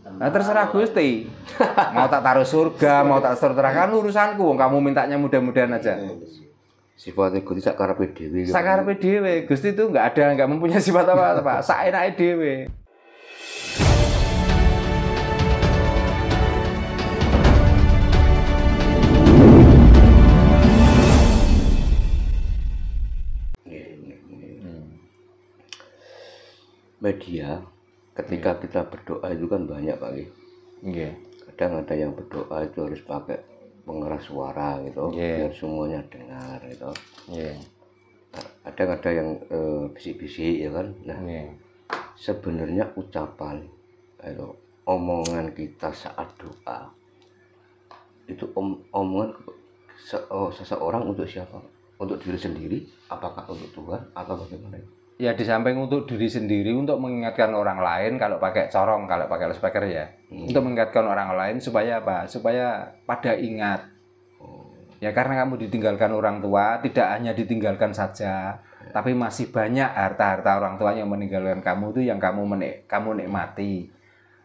Nah terserah Gusti. Mau tak taruh surga, mau tak taruh neraka, kan urusanku. Kamu mintanya mudah-mudahan aja. Sifatnya Gusti sakarepe dhewe. Sakarepe dhewe. Gusti itu enggak mempunyai sifat apa-apa, saenake dhewe. Media ketika kita berdoa itu kan banyak Pak. Nggih. Kadang ada yang berdoa itu harus pakai pengeras suara gitu, biar semuanya dengar gitu. Ada yang bisik-bisik ya kan. Nah, sebenarnya ucapan itu omongan kita saat doa itu omongan seseorang untuk siapa? Untuk diri sendiri, apakah untuk Tuhan atau bagaimana? Ya di samping untuk diri sendiri, untuk mengingatkan orang lain kalau pakai corong, kalau pakai loudspeaker ya. Untuk mengingatkan orang lain supaya apa? Supaya pada ingat. Ya karena kamu ditinggalkan orang tua, tidak hanya ditinggalkan saja, tapi masih banyak harta-harta orang tua yang meninggalkan kamu itu yang kamu nikmati.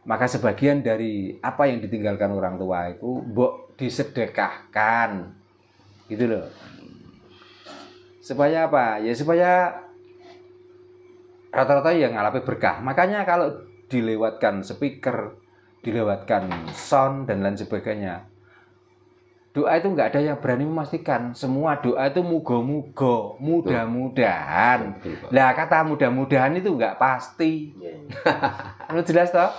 Maka sebagian dari apa yang ditinggalkan orang tua itu mbok disedekahkan. Gitu loh. Supaya apa? Ya supaya rata-rata yang ngalamin berkah. Makanya kalau dilewatkan speaker, dilewatkan sound dan lain sebagainya, doa itu nggak ada yang berani memastikan. Semua doa itu muga-muga, mudah-mudahan. Lah kata mudah-mudahan itu nggak pasti. Lu jelas toh?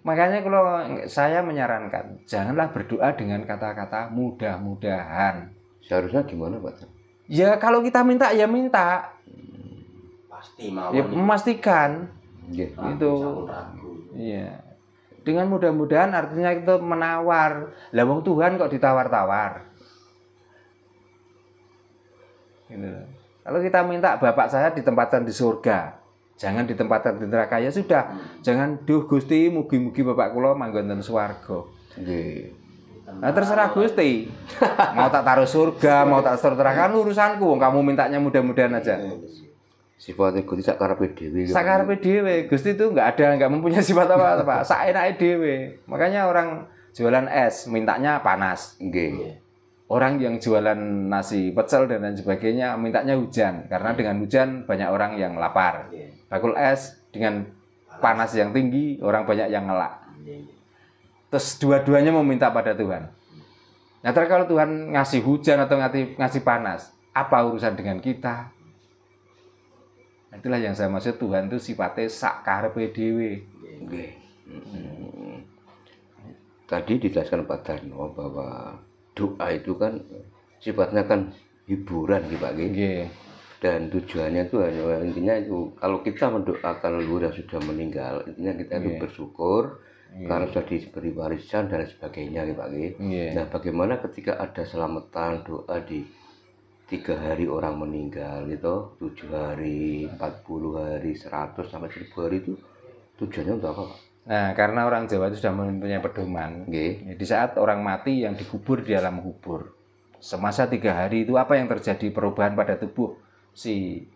Makanya kalau saya menyarankan, janganlah berdoa dengan kata-kata mudah-mudahan. Seharusnya gimana Pak? Ya kalau kita minta ya minta. Ya, memastikan itu. Iya. Dengan mudah-mudahan artinya itu menawar. Lah wong Tuhan kok ditawar-tawar. Gitu. Kalau kita minta bapak saya ditempatkan di surga, jangan ditempatkan di neraka, ya sudah. Jangan duh Gusti mugi-mugi bapak kula manggon ten swarga. Nggih. Nah terserah Gusti. Mau tak taruh surga, mau tak taruh neraka, kan urusanku. Kamu mintanya mudah-mudahan aja. Sifatnya Gusti sakarepe dhewe. Sakarepe dhewe. Gusti itu enggak mempunyai sifat apa-apa, saenake dhewe. Makanya orang jualan es mintanya panas. Nggih. Orang yang jualan nasi pecel dan lain sebagainya mintanya hujan, karena dengan hujan banyak orang yang lapar. Bakul es dengan panas yang tinggi, orang banyak yang ngelak. Terus dua-duanya meminta pada Tuhan. Nah, kalau Tuhan ngasih hujan atau ngasih panas, apa urusan dengan kita? Itulah yang saya maksud, Tuhan itu sifatnya sakarepe dhewe. Tadi dijelaskan Pak Darno bahwa doa itu kan sifatnya kan hiburan gitu Pak. Dan tujuannya itu hanya intinya itu kalau kita mendoakan leluhur yang sudah meninggal, intinya kita itu bersyukur karena sudah diberi warisan dan sebagainya gitu Pak. Nah, bagaimana ketika ada selamatan doa di 3 hari orang meninggal gitu, 7 hari, 40 hari, 100 sampai 1000 hari itu tujuannya untuk apa Pak? Nah, karena orang Jawa itu sudah mempunyai pedoman. Di saat orang mati yang dikubur di alam kubur, semasa 3 hari itu apa yang terjadi perubahan pada tubuh si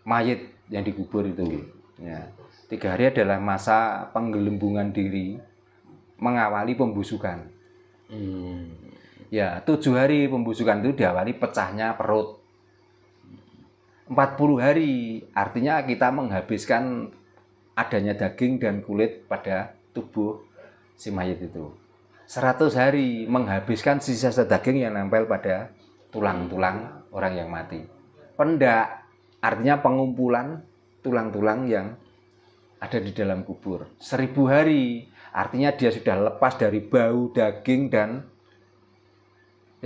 mayit yang dikubur itu. Ya, 3 hari adalah masa penggelembungan diri, mengawali pembusukan. Ya, 7 hari pembusukan itu diawali pecahnya perut. 40 hari artinya kita menghabiskan adanya daging dan kulit pada tubuh si mayit itu. 100 hari menghabiskan sisa-sisa daging yang nempel pada tulang-tulang orang yang mati. Pendak artinya pengumpulan tulang-tulang yang ada di dalam kubur. 1000 hari artinya dia sudah lepas dari bau, daging, dan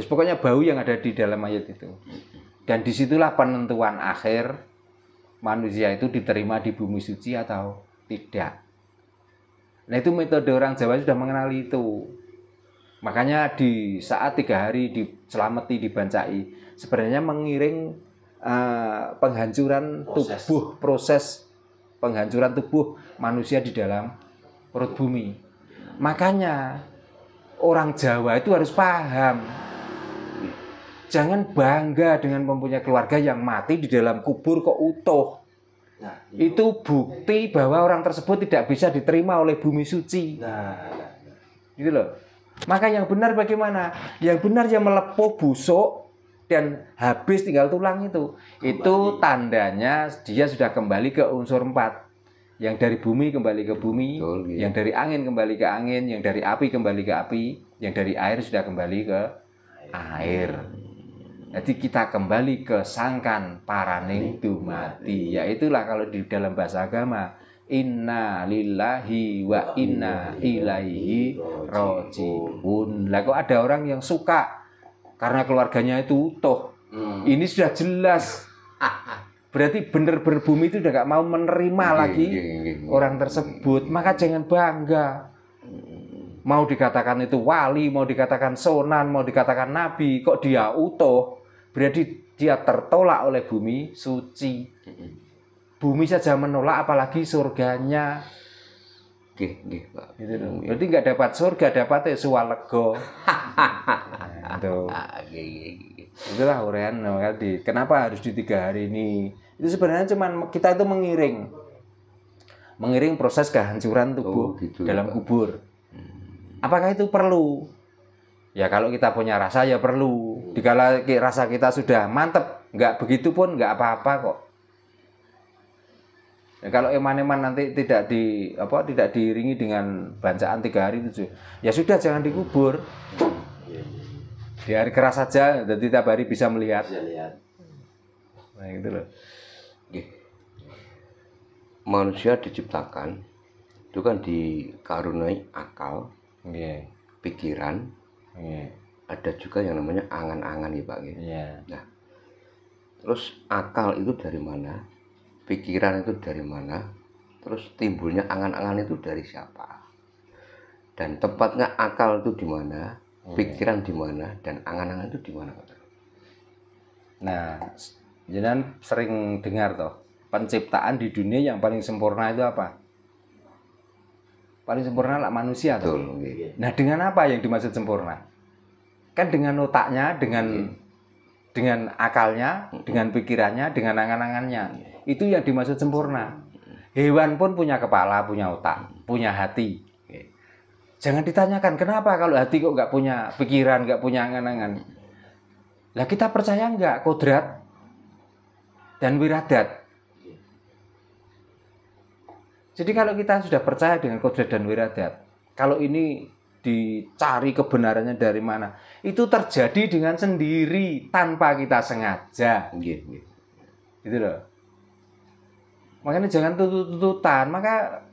pokoknya bau yang ada di dalam mayat itu. Dan disitulah penentuan akhir manusia itu diterima di bumi suci atau tidak. Nah itu metode orang Jawa sudah mengenali itu. Makanya di saat 3 hari diselamati, dibancai, sebenarnya mengiring penghancuran tubuh, proses penghancuran tubuh manusia di dalam perut bumi. Makanya orang Jawa itu harus paham. Jangan bangga dengan mempunyai keluarga yang mati di dalam kubur kok utuh. Nah, itu bukti bahwa orang tersebut tidak bisa diterima oleh bumi suci. Gitu loh. Maka yang benar bagaimana? Yang benar yang melepuh busuk dan habis tinggal tulang itu. Itu tandanya dia sudah kembali ke unsur 4. Yang dari bumi kembali ke bumi, yang dari angin kembali ke angin, yang dari api kembali ke api, yang dari air sudah kembali ke air. Jadi kita kembali ke sangkan paraning dumati. Yaitulah kalau di dalam bahasa agama, inna lillahi wa inna ilaihi rajiun. Lah kok ada orang yang suka karena keluarganya itu utuh. Ini sudah jelas. Berarti benar berbumi itu udah gak mau menerima lagi orang tersebut. Maka jangan bangga. Mau dikatakan itu wali, mau dikatakan sonan, mau dikatakan nabi, kok dia utuh, berarti dia tertolak oleh bumi suci. Bumi saja menolak, apalagi surganya. Pak. Gitu dong. Berarti nggak dapat surga, dapatnya sualego. Itulah uraian tadi. Kenapa harus di 3 hari ini? Itu sebenarnya cuman kita itu mengiring proses kehancuran tubuh dalam kubur. Apakah itu perlu? Ya kalau kita punya rasa ya perlu. Dikala rasa kita sudah mantep, nggak begitu pun nggak apa-apa kok. Ya, kalau eman-eman nanti tidak diiringi dengan bacaan 3 hari itu, ya sudah jangan dikubur. Di hari keras saja, jadi tiap hari bisa melihat. Nah gitu loh. Manusia diciptakan itu kan dikaruniai akal, pikiran, ada juga yang namanya angan-angan ya Pak. Nah, terus akal itu dari mana? Pikiran itu dari mana? Terus timbulnya angan-angan itu dari siapa? Dan tempatnya akal itu di mana? Pikiran di mana? Dan angan-angan itu di mana? Nah, jangan sering dengar toh, penciptaan di dunia yang paling sempurna itu apa? Paling sempurna lah manusia toh. Nah, dengan apa yang dimaksud sempurna? Kan dengan otaknya, dengan akalnya, dengan pikirannya, dengan angan-angannya. Itu yang dimaksud sempurna. Hewan pun punya kepala, punya otak, punya hati. Jangan ditanyakan kenapa kalau hati kok nggak punya pikiran, nggak punya angan-angan. Lah kita percaya nggak kodrat dan wiradat? Jadi kalau kita sudah percaya dengan kodrat dan wiradat, kalau ini dicari kebenarannya dari mana, itu terjadi dengan sendiri tanpa kita sengaja. Gitu loh. Makanya jangan tutup-tututan. Maka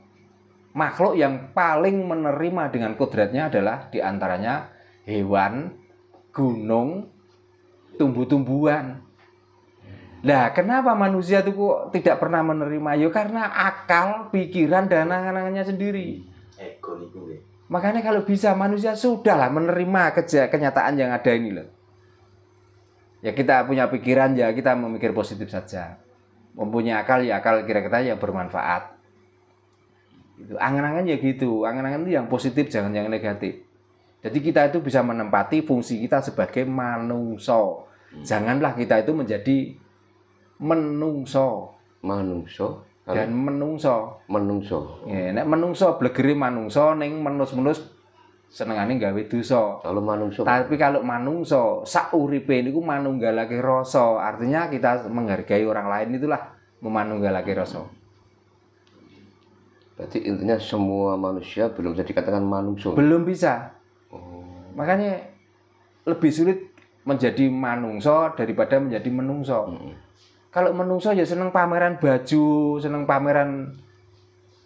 makhluk yang paling menerima dengan kodratnya adalah diantaranya hewan, gunung, tumbuh-tumbuhan. Nah, kenapa manusia itu kok tidak pernah menerima? Ya karena akal, pikiran, dan angan-angannya sendiri. Makanya kalau bisa manusia sudahlah menerima kenyataan yang ada ini loh. Ya kita punya pikiran ya kita memikir positif saja. Mempunyai akal ya akal kira-kira yang bermanfaat. Itu angan-angan ya gitu, angan-angan itu yang positif jangan yang negatif. Jadi kita itu bisa menempati fungsi kita sebagai manungso. Janganlah kita itu menjadi menungso. Dan menungso. Ya, nek menungso blegere manungso ning menus-menus senengane gawe dosa. Kalau manungso. Tapi kalau manungso sak uripe niku manunggalake rasa. Artinya kita menghargai orang lain itulah memanunggalake rasa. Berarti intinya semua manusia belum bisa dikatakan manungso. Belum bisa. Makanya lebih sulit menjadi manungso daripada menjadi menungso. Kalau menungso ya seneng pameran baju, seneng pameran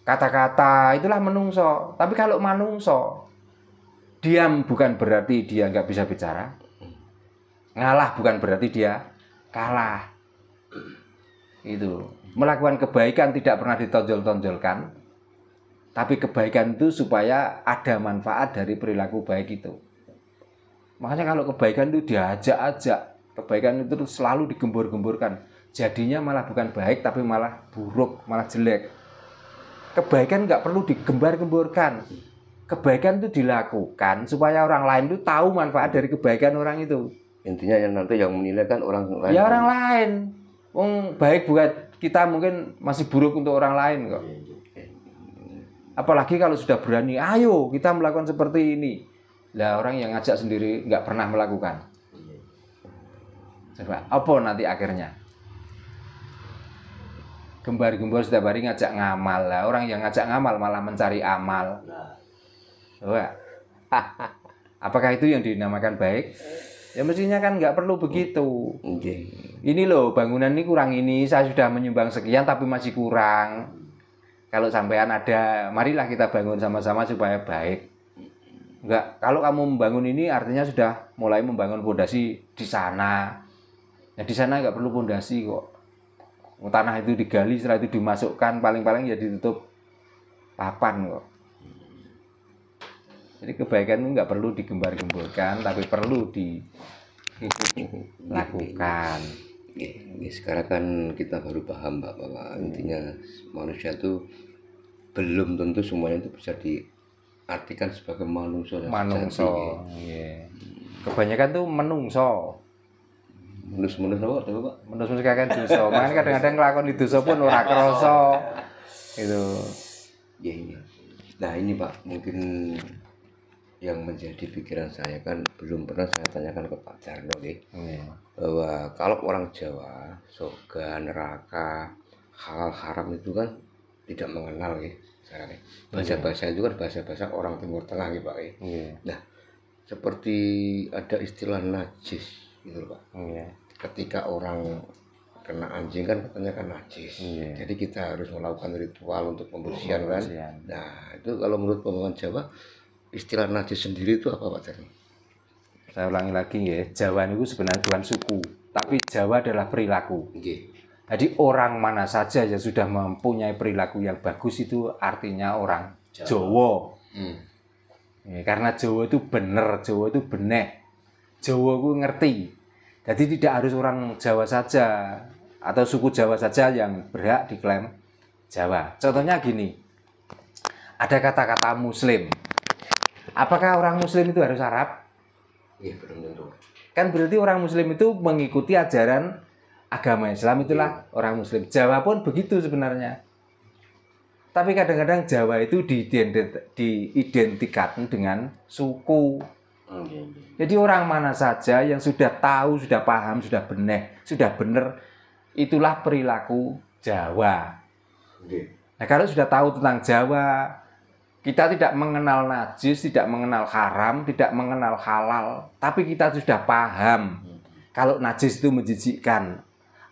kata-kata, itulah menungso. Tapi kalau manungso, diam bukan berarti dia nggak bisa bicara. Ngalah bukan berarti dia kalah. Itu. Melakukan kebaikan tidak pernah ditonjol-tonjolkan. Tapi kebaikan itu supaya ada manfaat dari perilaku baik itu. Makanya kalau kebaikan itu diajak-ajak, kebaikan itu selalu digembur-gemburkan. Jadinya malah bukan baik, tapi malah buruk, malah jelek. Kebaikan nggak perlu digembar-gemburkan. Kebaikan itu dilakukan supaya orang lain itu tahu manfaat dari kebaikan orang itu. Intinya yang nanti yang menilai kan orang lain. Ya orang lain. Baik buat kita mungkin masih buruk untuk orang lain kok. Apalagi kalau sudah berani, ayo kita melakukan seperti ini. Lah orang yang ngajak sendiri nggak pernah melakukan. Coba, apa nanti akhirnya? Gembar-gembor setiap hari ngajak ngamal lah. Orang yang ngajak ngamal malah mencari amal. Coba. Apakah itu yang dinamakan baik? Ya mestinya kan nggak perlu begitu. Ini loh bangunan ini kurang ini, saya sudah menyumbang sekian tapi masih kurang. Kalau sampean ada, marilah kita bangun sama-sama supaya baik. Enggak, kalau kamu membangun ini artinya sudah mulai membangun fondasi di sana. Ya di sana nggak perlu fondasi kok. Tanah itu digali, setelah itu dimasukkan, paling-paling ya ditutup papan kok. Jadi kebaikan itu nggak perlu digembar-gemborkan, tapi perlu dilakukan. Sekarang kan kita baru paham Pak, bahwa intinya manusia itu belum tentu semuanya itu bisa diartikan sebagai manungso. Manungso, iya. Kebanyakan tuh menungso. Menus-menus apa Pak? Menus-menus kakek dosa. Makanya kadang-kadang ngelakon di dosa pun ora krasa. Itu. Iya. Nah ini Pak, mungkin yang menjadi pikiran saya kan belum pernah saya tanyakan ke Pak Jarno bahwa kalau orang Jawa surga, neraka, halal haram itu kan tidak mengenal bahasa-bahasa itu kan bahasa-bahasa orang Timur Tengah Pak. Nah seperti ada istilah najis gitu Pak. Ketika orang kena anjing kan katanya kan najis. Jadi kita harus melakukan ritual untuk pembersihan kan. Nah itu kalau menurut pemahaman Jawa istilah najis sendiri itu apa Pak Jarno? Saya ulangi lagi ya, Jawa itu sebenarnya bukan suku, tapi Jawa adalah perilaku. Jadi orang mana saja yang sudah mempunyai perilaku yang bagus itu artinya orang Jawa. Ya, karena Jawa itu bener, Jawa itu benek, Jawa itu ngerti. Jadi tidak harus orang Jawa saja atau suku Jawa saja yang berhak diklaim Jawa. Contohnya gini, ada kata-kata Muslim. Apakah orang Muslim itu harus Arab? Iya, belum tentu. Kan berarti orang Muslim itu mengikuti ajaran agama Islam, itulah orang Muslim. Jawa pun begitu sebenarnya. Tapi kadang-kadang Jawa itu diidentikan dengan suku. Jadi orang mana saja yang sudah tahu, sudah paham, sudah benar, itulah perilaku Jawa. Nah kalau sudah tahu tentang Jawa, kita tidak mengenal najis, tidak mengenal haram, tidak mengenal halal, tapi kita sudah paham kalau najis itu menjijikkan.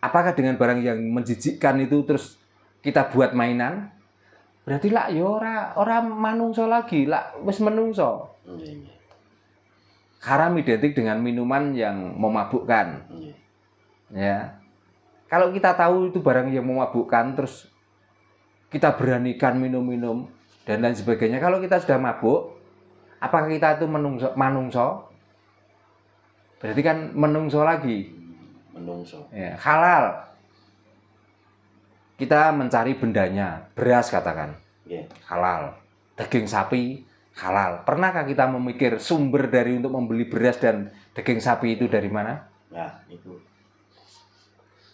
Apakah dengan barang yang menjijikkan itu terus kita buat mainan? Berarti lah ya ora manungso lagi, lah wis menungso. Haram identik dengan minuman yang memabukkan. Ya. Kalau kita tahu itu barang yang memabukkan terus kita beranikan minum-minum dan lain sebagainya. Kalau kita sudah mabuk, apakah kita itu manungso? Berarti kan menungso lagi. Ya, halal. Kita mencari bendanya, beras katakan. Halal. Daging sapi halal. Pernahkah kita memikir sumber dari untuk membeli beras dan daging sapi itu dari mana? Nah, itu.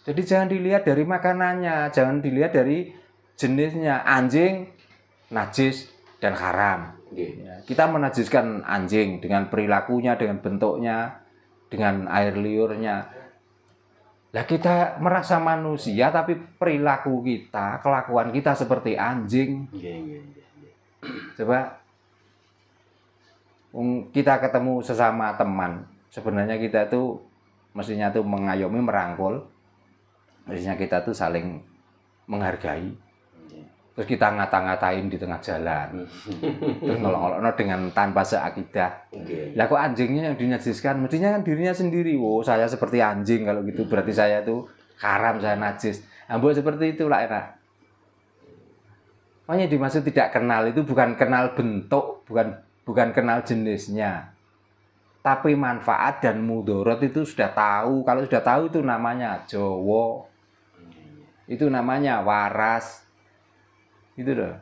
Jadi jangan dilihat dari makanannya, jangan dilihat dari jenisnya. Anjing najis dan haram. Ya, kita menajiskan anjing dengan perilakunya, dengan bentuknya, dengan air liurnya. Lah kita merasa manusia tapi perilaku kita, kelakuan kita seperti anjing. Coba kita ketemu sesama teman, sebenarnya kita tuh mestinya tuh mengayomi, merangkul. Mestinya kita tuh saling menghargai. Terus kita ngata-ngatain di tengah jalan, terus ngolok-ngolokno dengan tanpa seakidah. Lah kok anjingnya yang dinajiskan? Mestinya kan dirinya sendiri. Oh saya seperti anjing kalau gitu, berarti saya tuh haram, saya najis. Ambok seperti itulah enak. Makanya dimaksud tidak kenal itu bukan kenal bentuk, bukan kenal jenisnya, tapi manfaat dan mudorot itu sudah tahu. Kalau sudah tahu itu namanya Jawa, itu namanya waras. Gitu loh.